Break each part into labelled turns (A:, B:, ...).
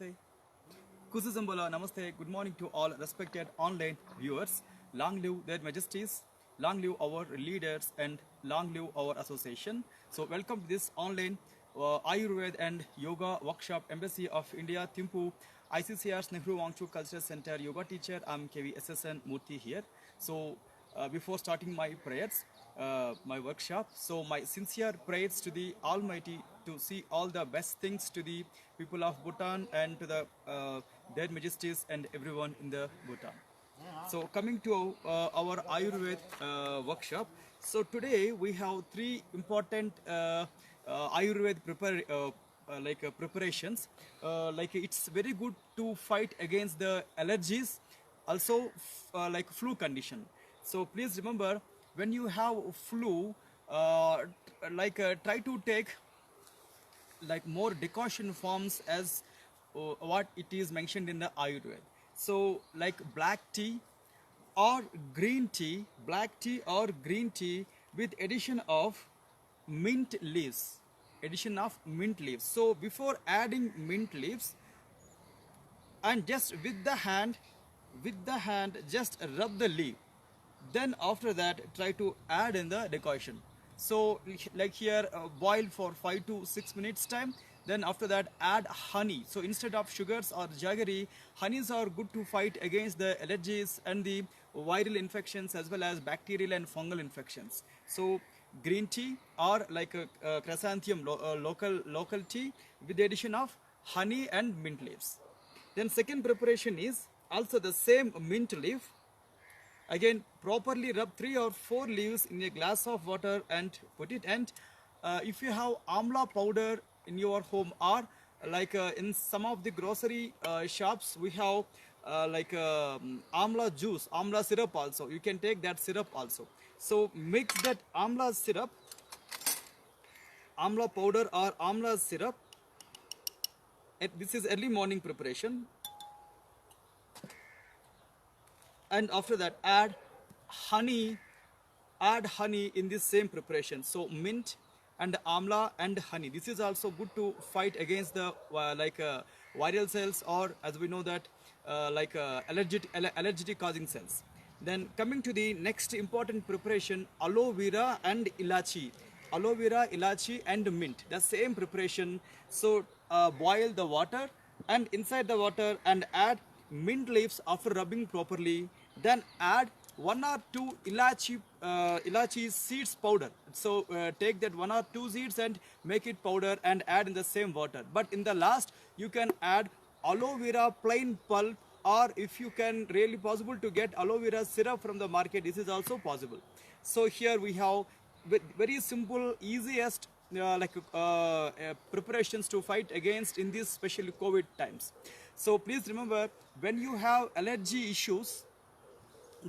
A: Namaste. Kusuzambala, Namaste. Good morning to all respected online viewers. Long live their majesties, long live our leaders, and long live our association. So, welcome to this online Ayurveda and Yoga workshop, Embassy of India, Thimphu, ICCR's Nehru Wangchu Cultural Center Yoga teacher. I'm KVSSN Murthy here. So, before starting my prayers, my workshop. So my sincere prayers to the Almighty to see all the best things to the people of Bhutan and to the their majesties and everyone in the Bhutan. So coming to our Ayurveda workshop. So today we have three important Ayurveda preparations. Like it's very good to fight against the allergies, also like flu condition. So please remember when you have flu, try to take like more decoction forms as what it is mentioned in the Ayurveda. So like or green tea, black tea or green tea with addition of mint leaves. Addition of mint leaves. So before adding mint leaves, and just with the hand just rub the leaf, then after that try to add in the decoction. So like here boil for 5 to 6 minutes time, then after that add honey. So instead of sugars or jaggery, honeys are good to fight against the allergies and the viral infections as well as bacterial and fungal infections. So green tea or like a chrysanthemum local tea with the addition of honey and mint leaves. Then second preparation is also the same mint leaf. Again, properly rub 3 or 4 leaves in a glass of water and put it. And if you have amla powder in your home, or like in some of the grocery shops, we have amla juice, amla syrup also. You can take that syrup also. So mix that amla syrup, amla powder or amla syrup. This is early morning preparation. And after that honey add honey in this same preparation. So mint and amla and honey, this is also good to fight against the viral cells, or as we know that allergic causing cells. Then coming to the next important preparation, aloe vera and ilachi. Aloe vera, ilachi and mint, the same preparation. So boil the water, and inside the water and add mint leaves after rubbing properly. Then add 1 or 2 ilachi seeds powder. So take that 1 or 2 seeds and make it powder and add in the same water. But in the last you can add aloe vera plain pulp, or if you can really possible to get aloe vera syrup from the market, this is also possible. So here we have very simple, easiest preparations to fight against in these special COVID times. So please remember, when you have allergy issues,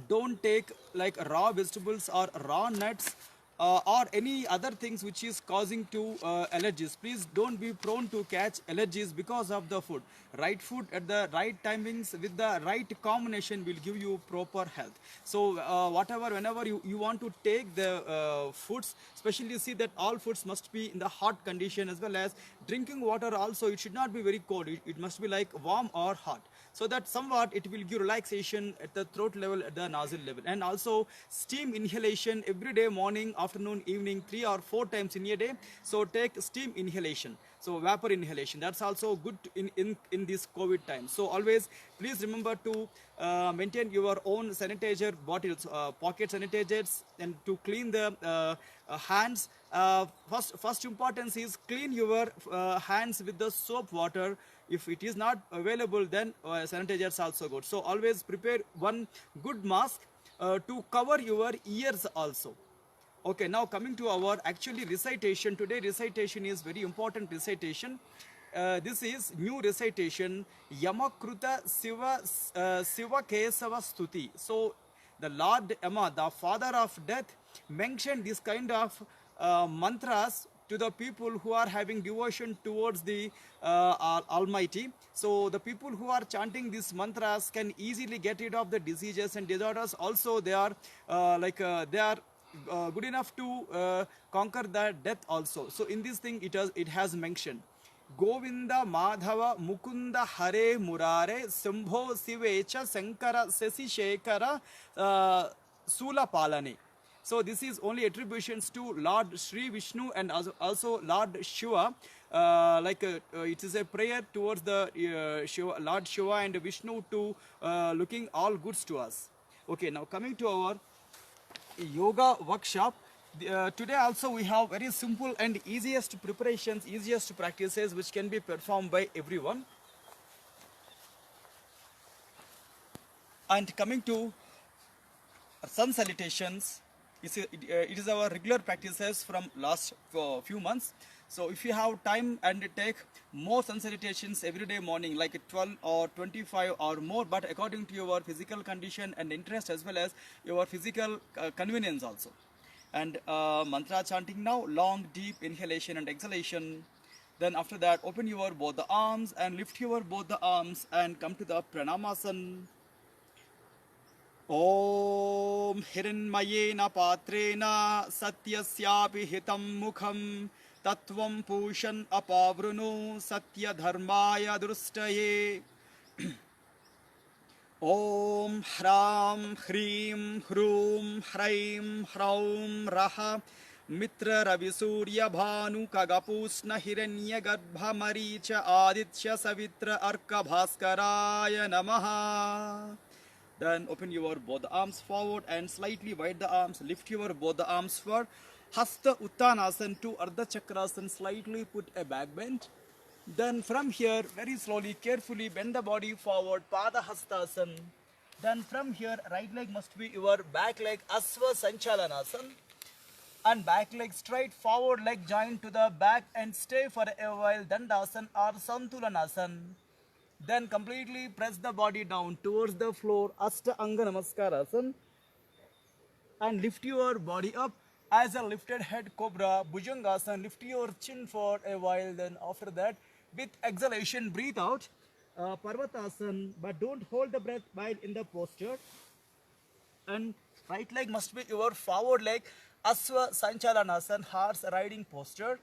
A: don't take like raw vegetables or raw nuts or any other things which is causing to allergies. Please don't be prone to catch allergies because of the food. Right food at the right timings with the right combination will give you proper health. So whenever you want to take the foods, especially see that all foods must be in the hot condition, as well as drinking water also, it should not be very cold. It must be like warm or hot, so that somewhat it will give relaxation at the throat level, at the nostril level. And also steam inhalation every day, morning, afternoon, evening, 3 or 4 times in a day. So take steam inhalation, so vapor inhalation, that's also good in this COVID time. So always please remember to maintain your own sanitizer bottles, pocket sanitizers, and to clean the hands. First importance is clean your hands with the soap water. If it is not available, then sanitizers also good. So always prepare one good mask to cover your ears also. Okay, now coming to our actually recitation. Today recitation is very important recitation. This is new recitation, Yamakruta Siva Kesava Stuti. So the Lord Yama, the father of death, mentioned this kind of mantras to the people who are having devotion towards the Almighty. So the people who are chanting these mantras can easily get rid of the diseases and disorders. Also, they are good enough to conquer the death also. So in this thing it has mentioned. Govinda Madhava Mukunda Hare Murare Sambho Sivecha Sankara Sesi Shekara Sula Palane. So this is only attributions to Lord Sri Vishnu and also Lord Shiva. It is a prayer towards the Shiva, Lord Shiva and Vishnu to looking all goods to us. Okay, now coming to our yoga workshop. Today also we have very simple and easiest preparations, easiest practices which can be performed by everyone. And coming to sun salutations, it is our regular practices from last few months. So if you have time and take more sun salutations every day morning, like 12 or 25 or more, but according to your physical condition and interest as well as your physical convenience also. And mantra chanting now, long deep inhalation and exhalation. Then after that, open your both the arms and lift your both the arms and come to the pranamasana. Om Hiranmayena Patrena Satyasyapi Hitam Mukham Tatvam Pushan Apavrunu Satya Dharmaya Drustaye. Om Hram Hrim Hrum Hraim Hraum Raha Mitra Ravisurya Bhanu Kagapusna Hiranya Garbha Maricha Aditya Savitra Arka Bhaskaraya Namaha. Then open your both the arms forward and slightly wide the arms. Lift your both the arms for Hasta Uttanasana to Ardha Chakrasana. Slightly put a back bend. Then from here, very slowly, carefully bend the body forward, Pada Hastasana. Then from here, right leg must be your back leg, Asva Sanchalanasana. And back leg straight, forward leg joint to the back and stay for a while, Dandasana or Santulanasana. Then completely press the body down towards the floor, Asta Anga Namaskarasana. And lift your body up as a lifted head cobra, Bhujangasana. Lift your chin for a while, then after that, with exhalation, breathe out, Parvatasana, but don't hold the breath while in the posture. And right leg must be your forward leg, Asva Sanchalanasana, horse riding posture.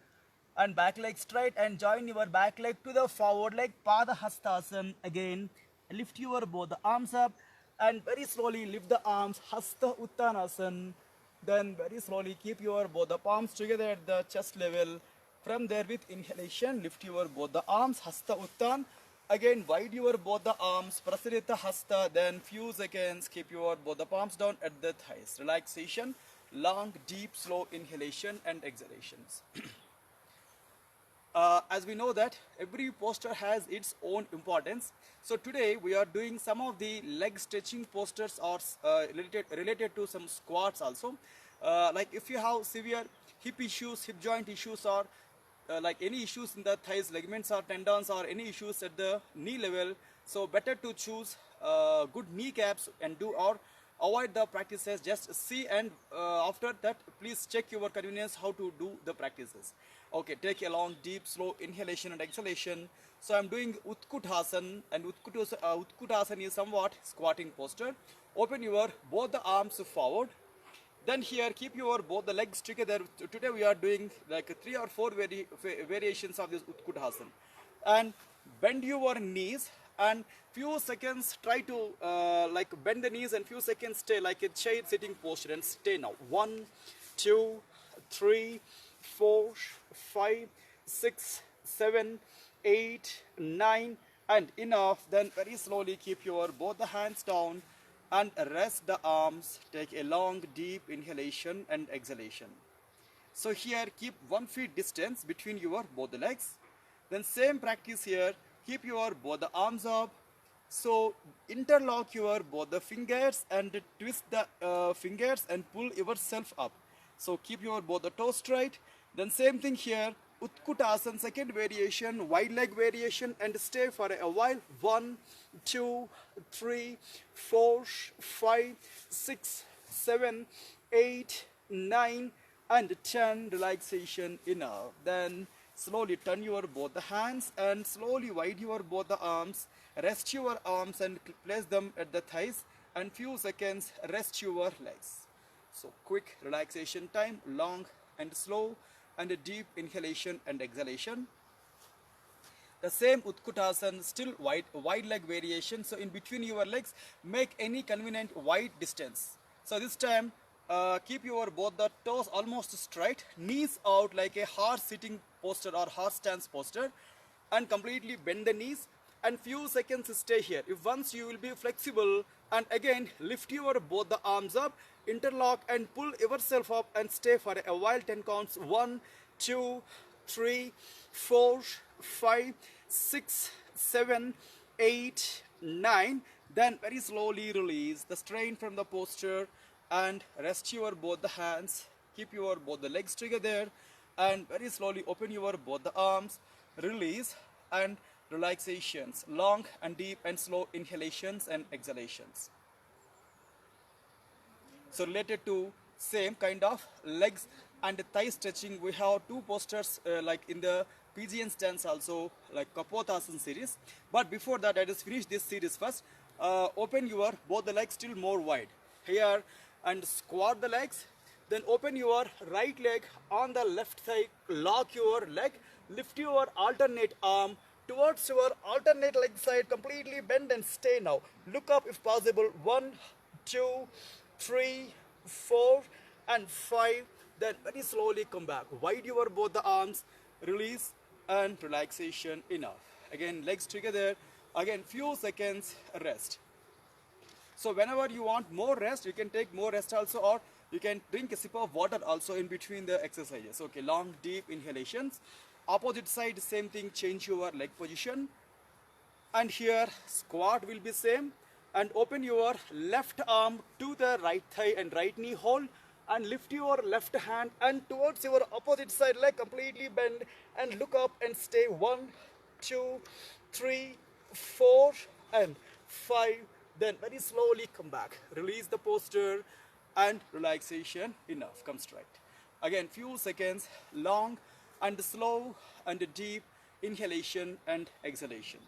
A: And back leg straight and join your back leg to the forward leg, Pada Hastasana. Again, lift your both the arms up and very slowly lift the arms, Hasta Uttanasana. Then very slowly keep your both the palms together at the chest level. From there with inhalation, lift your both the arms, Hasta Uttan. Again, wide your both the arms, Prasarita Hasta. Then few seconds, keep your both the palms down at the thighs. Relaxation, long, deep, slow inhalation and exhalations. As we know that every posture has its own importance. So today we are doing some of the leg stretching postures or related to some squats also. Like if you have severe hip issues, hip joint issues, or like any issues in the thighs, ligaments or tendons, or any issues at the knee level, so better to choose good kneecaps and do or avoid the practices. Just see and after that please check your convenience how to do the practices. Okay, take a long deep slow inhalation and exhalation. So I am doing Utkutasana, and Utkutasana is somewhat squatting posture. Open your both the arms forward. Then here keep your both the legs together. Today we are doing like 3 or 4 variations of this Utkutasana. And bend your knees and few seconds try to like bend the knees and few seconds stay like a chair sitting posture and stay now. 1, 2, 3, 4, 5, 6, 7, 8, 9 and enough. Then very slowly keep your both the hands down and rest the arms. Take a long deep inhalation and exhalation. So here keep 1 feet distance between your both the legs. Then same practice here, keep your both the arms up. So interlock your both the fingers and twist the fingers and pull yourself up. So keep your both the toes straight. Then same thing here, Utkutasana, second variation, wide leg variation, and stay for a while. 1, 2, 3, 4, 5, 6, 7, 8, 9 and 10. Relaxation enough. Then slowly turn your both the hands and slowly wide your both the arms. Rest your arms and place them at the thighs and few seconds rest your legs. So quick relaxation time, long and slow, and a deep inhalation and exhalation. The same Utkutasana, still wide leg variation. So in between your legs, make any convenient wide distance. So this time, keep your both the toes almost straight, knees out like a horse sitting posture or horse stance posture, and completely bend the knees. And few seconds stay here. If once you will be flexible, and again lift your both the arms up, interlock and pull yourself up and stay for a while. 10 counts. 1, 2, 3, 4, 5, 6, 7, 8, 9. Then very slowly release the strain from the posture and rest your both the hands. Keep your both the legs together and very slowly open your both the arms. Release and relaxations. Long and deep and slow inhalations and exhalations. So related to same kind of legs and thigh stretching, we have two postures like in the pigeon stance also, like Kapotasana series. But before that, I just finish this series first. Open your both the legs still more wide here and squat the legs. Then open your right leg on the left side, lock your leg, lift your alternate arm towards your alternate leg side, completely bend and stay now. Look up if possible. 1, 2, 3, 4 and 5. Then very slowly come back. Wide your both the arms, release and relaxation. Enough. Again legs together. Again few seconds rest. So whenever you want more rest, you can take more rest also, or you can drink a sip of water also in between the exercises. Okay, long deep inhalations. Opposite side, same thing, change your leg position. And here squat will be same. And open your left arm to the right thigh and right knee hold. And lift your left hand and towards your opposite side leg, completely bend and look up and stay. 1, 2, 3, 4 and 5. Then very slowly come back. Release the posture and relaxation. Enough. Come straight. Again few seconds, long and slow and deep inhalation and exhalation.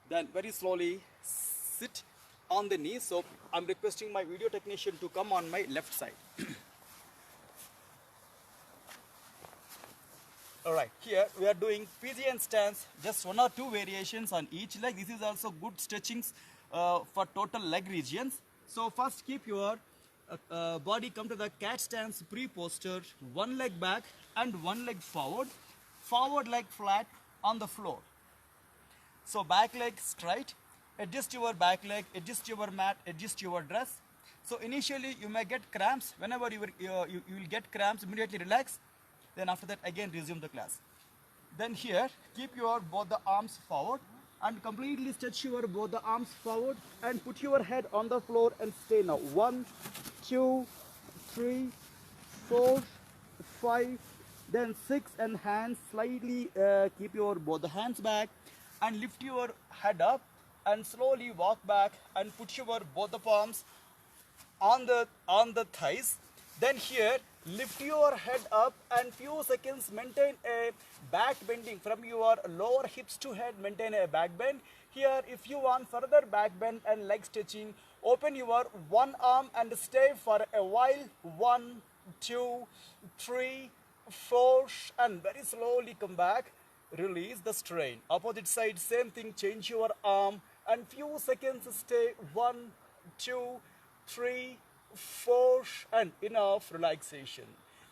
A: Then very slowly sit on the knees. So I'm requesting my video technician to come on my left side. Alright, here we are doing pigeon stance, just 1 or 2 variations on each leg. This is also good stretchings for total leg regions. So first keep your body come to the cat stance pre-posture, 1 leg back and 1 leg forward, forward leg flat on the floor. So back leg straight, adjust your back leg, adjust your mat, adjust your dress. So initially you may get cramps. Whenever you will get cramps, immediately relax. Then after that again resume the class. Then here keep your both the arms forward and completely stretch your both the arms forward and put your head on the floor and stay now. 1, 2, 3, 4, 5, then 6 and hands slightly keep your both the hands back and lift your head up and slowly walk back and put your both the palms on the thighs. Then here lift your head up and few seconds maintain a back bending from your lower hips to head, maintain a back bend. Here if you want further back bend and leg stretching, open your one arm and stay for a while. 1, 2, 3, 4 and very slowly come back. Release the strain. Opposite side same thing, change your arm and few seconds stay. 1, 2, 3, 4 and enough. Relaxation.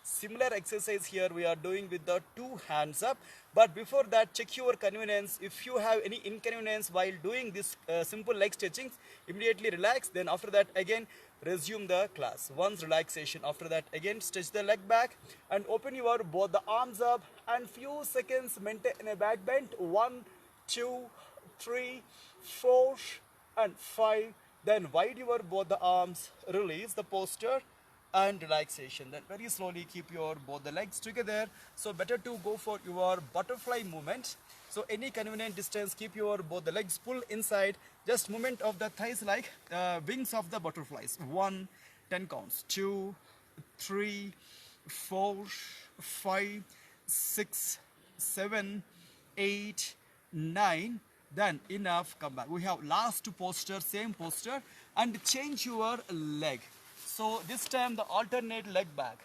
A: Similar exercise here we are doing with the 2 hands up, but before that check your convenience. If you have any inconvenience while doing this simple leg stretching, immediately relax. Then after that again resume the class. Once relaxation, after that again stretch the leg back and open your both the arms up and few seconds maintain a back bend. 1, 2, 3, 4 and 5. Then wide your both the arms, release the posture and relaxation. Then very slowly keep your both the legs together. So better to go for your butterfly movement. So any convenient distance, keep your both the legs pull inside. Just movement of the thighs like wings of the butterflies. 1, 10 counts. 2, 3, 4, 5, 6, 7, 8, 9. Then enough, come back. We have last posture, same posture, and change your leg. So this time the alternate leg back.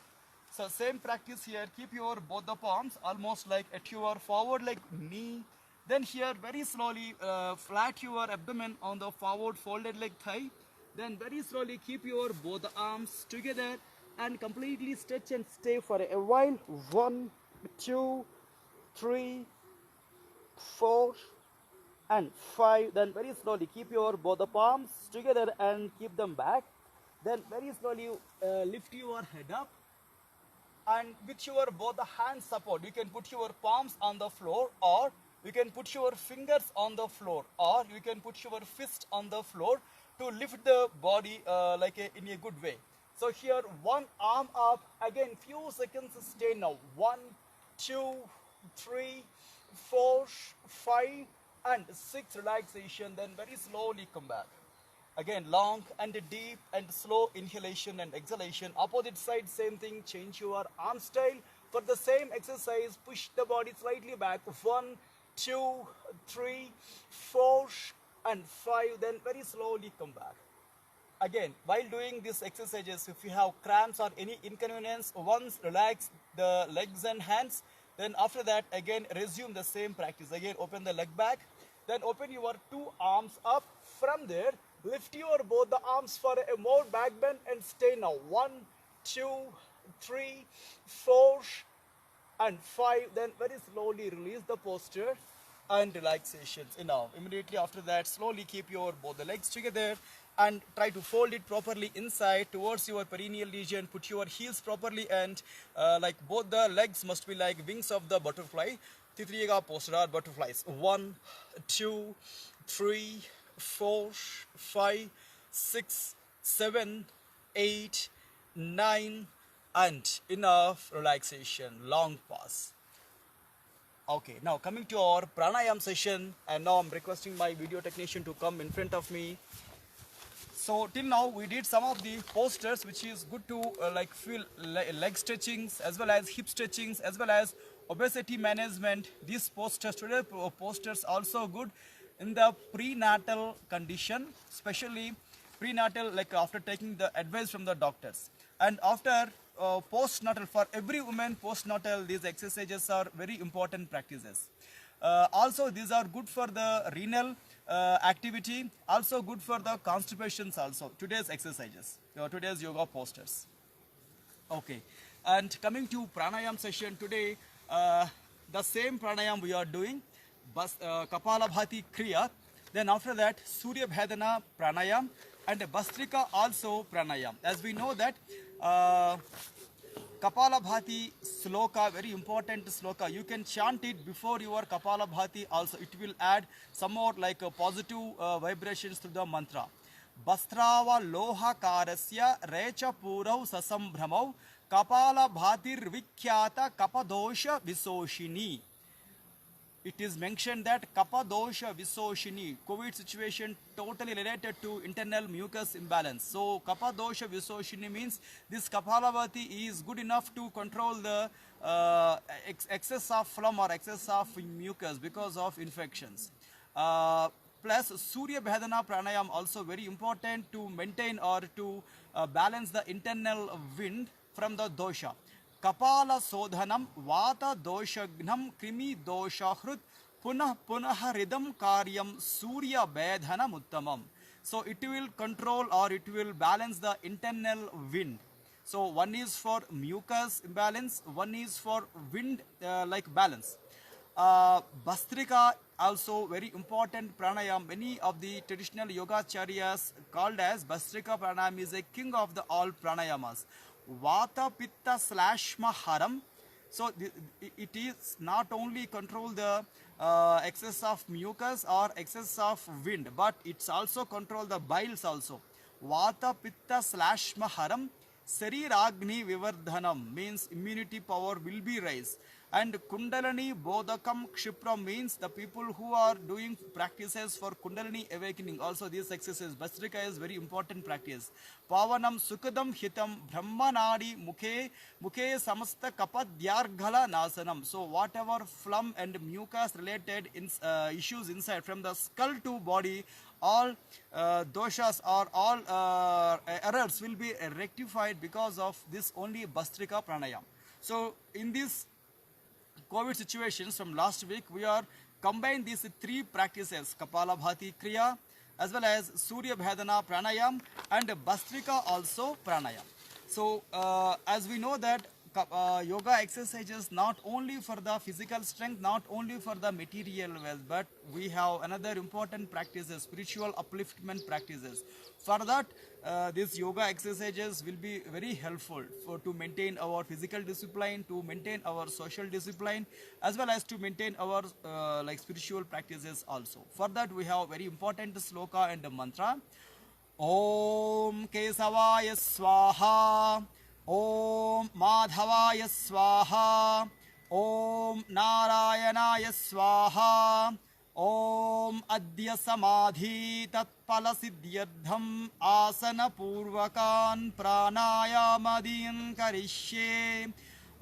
A: So same practice here. Keep your both the palms almost like at your forward like knee. Then here very slowly flat your abdomen on the forward folded leg thigh. Then very slowly keep your both the arms together and completely stretch and stay for a while. 1, 2, 3, 4 and 5. Then very slowly keep your both the palms together and keep them back. Then very slowly lift your head up, and with your both the hands support, you can put your palms on the floor, or you can put your fingers on the floor, or you can put your fist on the floor to lift the body in a good way. So here one arm up, again few seconds stay now. 1, 2, 3, 4, 5 and 6 relaxation. Then very slowly come back. Again, long and deep and slow inhalation and exhalation. Opposite side, same thing. Change your arm style. For the same exercise, push the body slightly back. 1, 2, 3, 4 and 5. Then very slowly come back. Again, while doing these exercises, if you have cramps or any inconvenience, once relax the legs and hands. Then after that, again resume the same practice. Again, open the leg back. Then open your 2 arms up. From there, lift your both the arms for a more back bend and stay now. 1, 2, 3, 4 and 5. Then very slowly release the posture and relaxations. Enough. Immediately after that, slowly keep your both the legs together and try to fold it properly inside towards your perineal region. Put your heels properly, and like both the legs must be like wings of the butterfly. Titriyega posture or butterflies. 1, 2, 3, 4, 5, 6, 7, 8, 9 and enough relaxation. Long pause. Okay, now coming to our pranayam session, and now I'm requesting my video technician to come in front of me. So till now we did some of the postures which is good to feel leg stretchings as well as hip stretchings as well as obesity management. These postures, today postures also good in the prenatal condition, especially prenatal, like after taking the advice from the doctors. And after postnatal, for every woman postnatal, these exercises are very important practices. Also these are good for the renal activity, also good for the constipations also. Today's exercises, today's yoga postures. Okay, and coming to pranayam session today, the same pranayam we are doing, Kapalabhati Kriya. Then after that, Surya Bhedana pranayam and Bastrika also pranayam. As we know that Kapalabhati sloka, very important sloka. You can chant it before your Kapalabhati also. It will add some more like positive vibrations to the mantra. Bastrava loha karasya recha purau sasambhramau Kapalabhatir vikhyata kapadosha visoshini. It is mentioned that Kapadosha Visoshini, COVID situation totally related to internal mucus imbalance. So Kapadosha Visoshini means this Kapalabhati is good enough to control the excess of phlegm or excess of mucus because of infections. Plus Surya Bhedana Pranayam also very important to maintain or to balance the internal wind from the dosha. Kapala Sodhanam Vata Doshagnam Krimi Doshahrut Punah Punah Ridam Karyam Surya Bedhanam Uttamam. So it will control or it will balance the internal wind. So one is for mucus imbalance, one is for wind balance. Bastrika also very important pranayam. Many of the traditional yogacharyas called as Bastrika pranayam is a king of the all pranayamas. Vata Pitta Slashma Haram. So it is not only control the excess of mucus or excess of wind, but it's also control the biles also. Vata Pitta Slashma Haram. Sariragni Vivardhanam means immunity power will be raised. And Kundalini Bodhakam Kshipra means the people who are doing practices for Kundalini awakening. Also, this exercise, Bhastrika, is very important practice. Pavanam Sukadam Hitam Brahmanadi Mukhe Samasta Kapadyarghala Nasanam. So, whatever phlegm and mucus related issues inside from the skull to body, all doshas or all errors will be rectified because of this only Bhastrika Pranayam. So, in this COVID situations from last week, we are combine these three practices, Kapalabhati Kriya, as well as Surya Bhedana Pranayam and Bhastrika also Pranayam. So, as we know that yoga exercises not only for the physical strength, not only for the material wealth, but we have another important practices, spiritual upliftment practices. For that, these yoga exercises will be very helpful for to maintain our physical discipline, to maintain our social discipline, as well as to maintain our like spiritual practices also. For that, we have very important sloka and mantra. Om Kesavaya Swaha, Om Madhavaya Swaha, Om Narayanaya Swaha, Om Adya Samadhi Tatpala Siddhyardham Asana Purvakan Pranayamadiyan Karishye.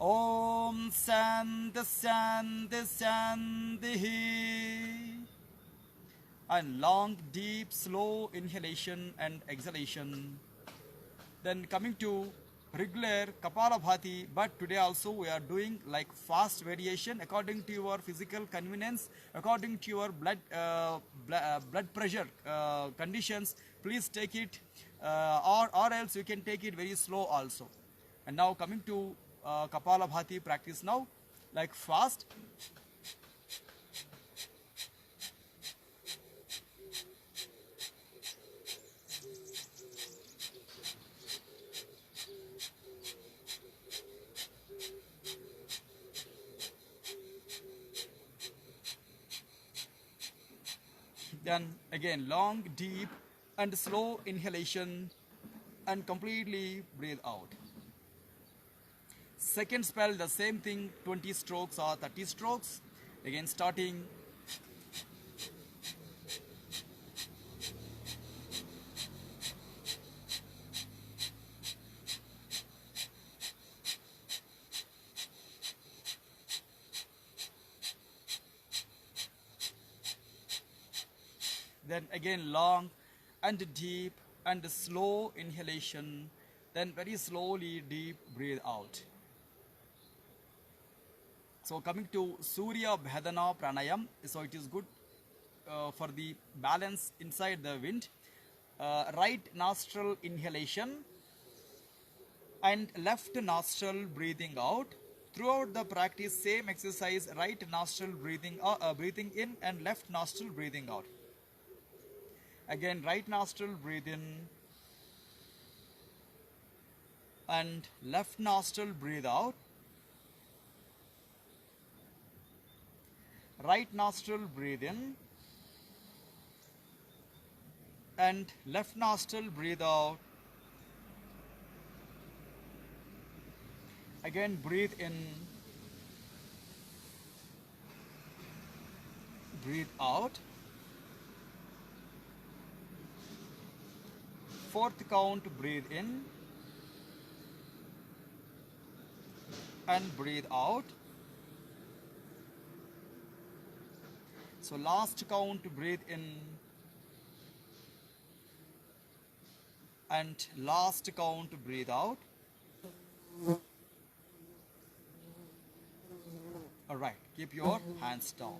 A: Om Shanti Shanti Shanti. And long, deep, slow inhalation and exhalation. Then coming to regular Kapalabhati, but today also we are doing like fast variation according to your physical convenience, according to your blood pressure conditions. Please take it, or else you can take it very slow also. And now coming to Kapalabhati practice now, like fast. Then again long, deep and slow inhalation and completely breathe out. Second spell, the same thing, 20 strokes or 30 strokes. Again starting. Then again long and deep and slow inhalation, then very slowly deep breathe out. So coming to Surya Bhedana Pranayam, so it is good for the balance inside the wind. Right nostril inhalation and left nostril breathing out. Throughout the practice, same exercise, right nostril breathing in and left nostril breathing out. Again, right nostril breathe in and left nostril breathe out. Right nostril breathe in and left nostril breathe out. Again, breathe in, breathe out. Fourth count, breathe in and breathe out. So last count, breathe in and last count, breathe out. All right, keep your hands down.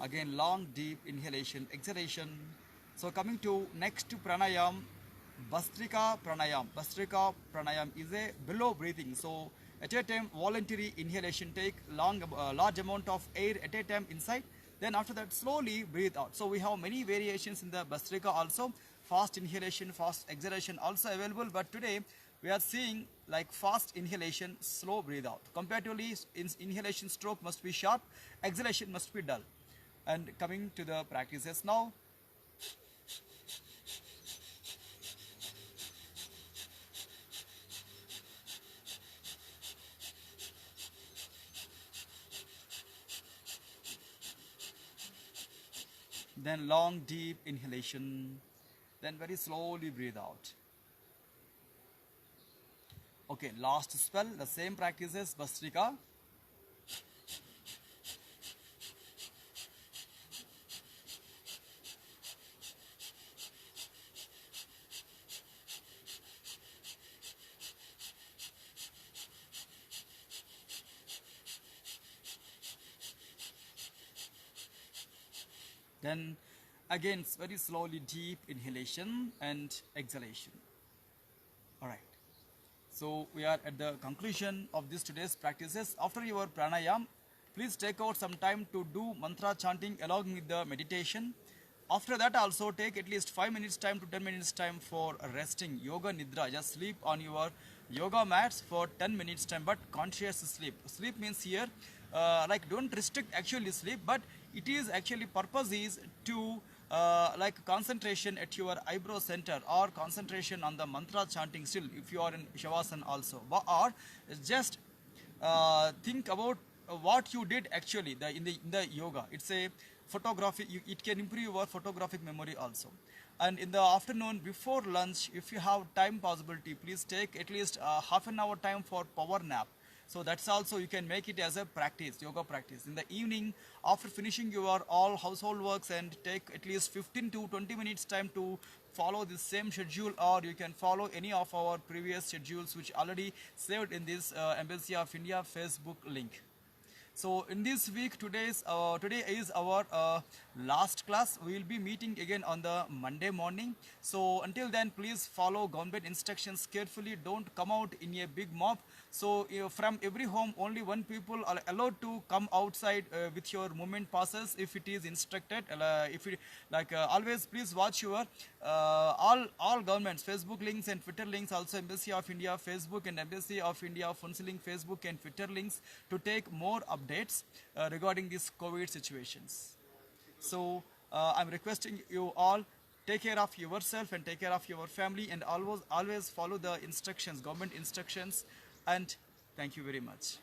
A: Again, long, deep inhalation, exhalation. So coming to next pranayam, Bhastrika Pranayam. Bhastrika Pranayam is a below breathing. So at a time, voluntary inhalation, take large amount of air at a time inside. Then after that, slowly breathe out. So we have many variations in the Bhastrika also. Fast inhalation, fast exhalation also available. But today we are seeing like fast inhalation, slow breathe out. Comparatively, inhalation stroke must be sharp, exhalation must be dull. And coming to the practices now. then long deep inhalation, then very slowly breathe out. Okay, last spell, the same practices, Bastrika. Then again, very slowly deep inhalation and exhalation. All right. So we are at the conclusion of this today's practices. After your pranayam, please take out some time to do mantra chanting along with the meditation. After that also take at least 5 minutes time to 10 minutes time for resting, yoga nidra. Just sleep on your yoga mats for 10 minutes time, but conscious sleep. Sleep means here like don't restrict actually sleep, but it is actually purpose is to like concentration at your eyebrow center or concentration on the mantra chanting still if you are in shavasana also, or just think about what you did actually in the yoga. It's a photography, it can improve your photographic memory also. And in the afternoon before lunch, if you have time possibility, please take at least half an hour time for power nap. So that's also you can make it as a practice, yoga practice. In the evening, after finishing your all household works, and take at least 15 to 20 minutes time to follow the same schedule, or you can follow any of our previous schedules which already saved in this Embassy of India Facebook link. So in this week, today is our last class. We will be meeting again on the Monday morning. So until then, please follow government instructions carefully. Don't come out in a big mob. So from every home, only one people are allowed to come outside with your movement passes if it is instructed. If it, like always, please watch your all governments Facebook links and Twitter links, also Embassy of India Facebook and Embassy of India Funsiling Facebook and Twitter links to take more updates regarding these COVID situations. So I'm requesting you all, take care of yourself and take care of your family, and always follow the instructions, government instructions, and thank you very much.